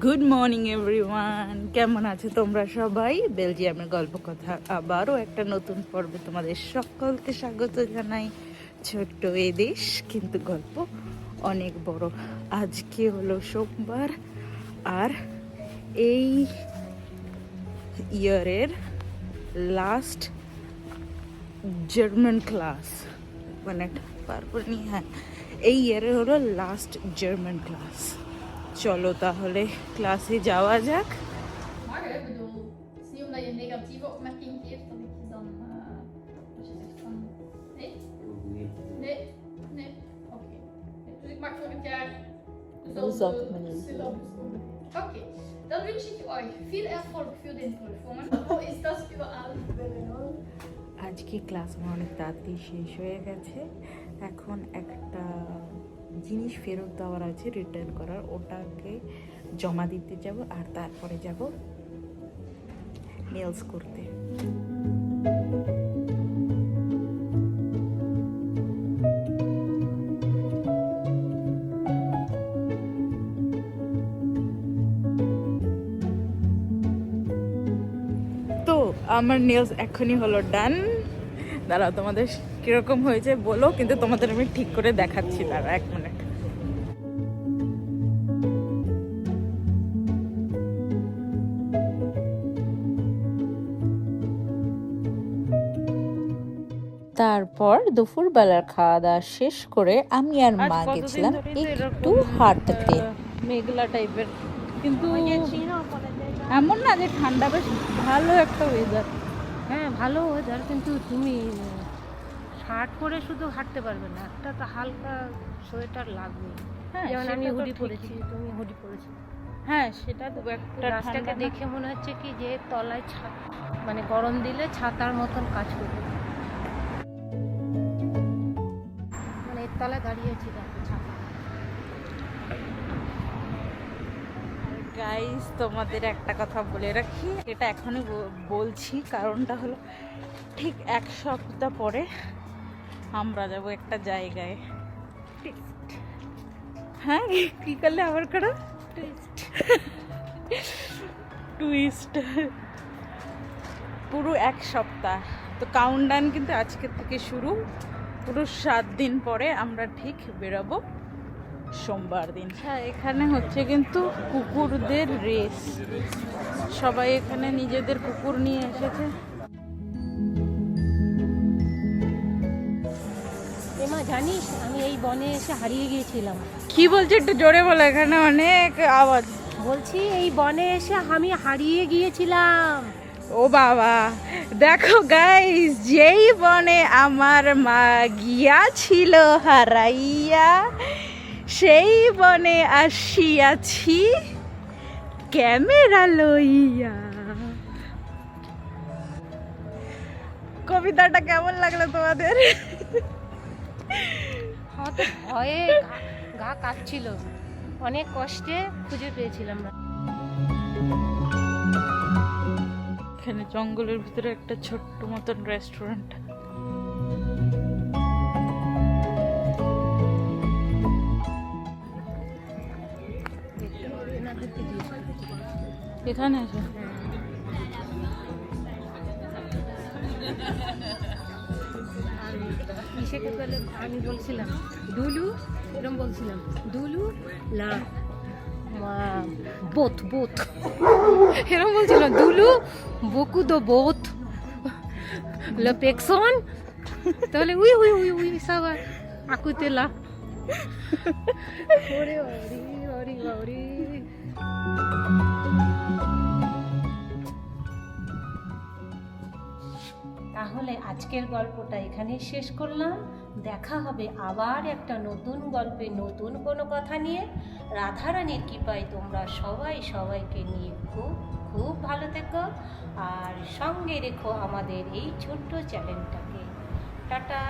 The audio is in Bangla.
গুড মর্নিং এভরিওয়ান, কেমন আছো তোমরা সবাই? বেলজিয়ামের গল্প কথা আবারও একটা নতুন পর্বে তোমাদের সকলকে স্বাগত জানাই। ছোট্ট এ দেশ কিন্তু গল্প অনেক বড়। আজকে হলো সোমবার, আর এই ইয়ারের লাস্ট জার্মান ক্লাস, মানে পারবো নি, হ্যাঁ এই ইয়ারের হলো লাস্ট জার্মান ক্লাস। চলো তাহলে ক্লাসে যাওয়া যাক। Morgen, ik bedoel, het is niet omdat je een negatieve opmerking geeft dat ik je dan, als je zegt van, nee? Nee? Nee? Oké. Dus ik mag volgend jaar Dezelfde manier. Oké. Dan wünsche ich euch viel Erfolg für den Prüfungen. Wo ist das überall? আজকে ক্লাস আমার অনেক তাড়াতাড়ি শেষ হয়ে গেছে। এখন একটা জিনিস ফেরত দেওয়ার আছে, রিটার্ন করার, ওটাকে জমা দিতে যাব, আর তারপরে যাব নেলস করতে। তো আমার নেলস এখনই হলো ডান। দাঁড়াও, তোমাদের কিরকম হয়েছে বলো, কিন্তু তোমাদের আমি ঠিক করে দেখাচ্ছি, দাঁড়া 1 মিনিট। তারপর দুপুরবেলার খাওয়া দাওয়া শেষ করে আমি আর মা গেছিলাম একটু হাঁটতে। মেঘলা টাইপের, কিন্তু এমন না যে ঠান্ডা, বেশ ভালো একটা ওয়েদার। হ্যাঁ ভালো ওয়েদার, কিন্তু তুমি শার্ট পরে শুধু হাঁটতে পারবে না, একটা তো হালকা সোয়েটার লাগবে। হ্যাঁ, যেমন আমি সেটা তো হুডি ঠিকই। পরেছি, তুমি হুডি পরেছো। হ্যাঁ সেটা তো একটা রাস্তাকে ঠান্ডা না। দেখে মনে হচ্ছে কি যে তলায় মানে গরম দিলে ছাতার মতন কাজ করবে, মানে এর তলায় দাঁড়িয়েছি দেখো ছাতা। গাইস, তোমাদের একটা কথা বলে রাখি, এটা এখনই বলছি, কারণটা হলো ঠিক 1 সপ্তাহ পরে আমরা যাব একটা জায়গায়। হ্যাঁ, কি করলে আবার করা টুইস্ট। পুরো 1 সপ্তাহ, তো কাউন্টডাউন কিন্তু আজকে থেকে শুরু। পুরো 7 দিন পরে আমরা ঠিক বেরোবো সোমবার দিন। হ্যাঁ, এখানে হচ্ছে কিন্তু কুকুরদের রেস, সবাই এখানে নিজেদের কুকুর নিয়ে এসেছে। এমা জানিস, আমি এই বনে এসে হারিয়ে গিয়েছিলাম। কি বলছে, একটু জোরে বলো, এখানে অনেক আওয়াজ। বলছি এই বনে এসে আমি হারিয়ে গিয়েছিলাম। ও বাবা, দেখো গাইস, যেই বনে আমার মা গিয়াছিল হারাইয়া, সেই বনে আসিয়াছি ক্যামেরা লইয়া। কবিতাটা কেমন লাগলো তোমাদের? আমার তো ভয়ে গা কাঁপছিল, অনেক কষ্টে খুঁজে পেয়েছিলাম না। এখানে জঙ্গলের ভিতরে একটা ছোট্ট মতন রেস্টুরেন্ট। এখানে আছে। ইসেকে বলে আমি বলছিলাম দুলু, এরকম বলছিলাম দুলু লা বোথ বোথ, এরকম বলছিলাম দুলু বকু দো বোথ লা পেকসন, তাহলে উই উই উই উই সব আকুতে লা। ওরে ওরে ওরে ওরে। তাহলে আজকের গল্পটা এখানেই শেষ করলাম। দেখা হবে আবার একটা নতুন গল্পে, নতুন কোনো কথা নিয়ে। রাধারানীর কৃপায় তোমরা সবাই সবাইকে নিয়ে খুব খুব ভালো থেকো, আর সঙ্গে রেখো আমাদের এই ছোট্ট চ্যানেলটাকে। টাটা।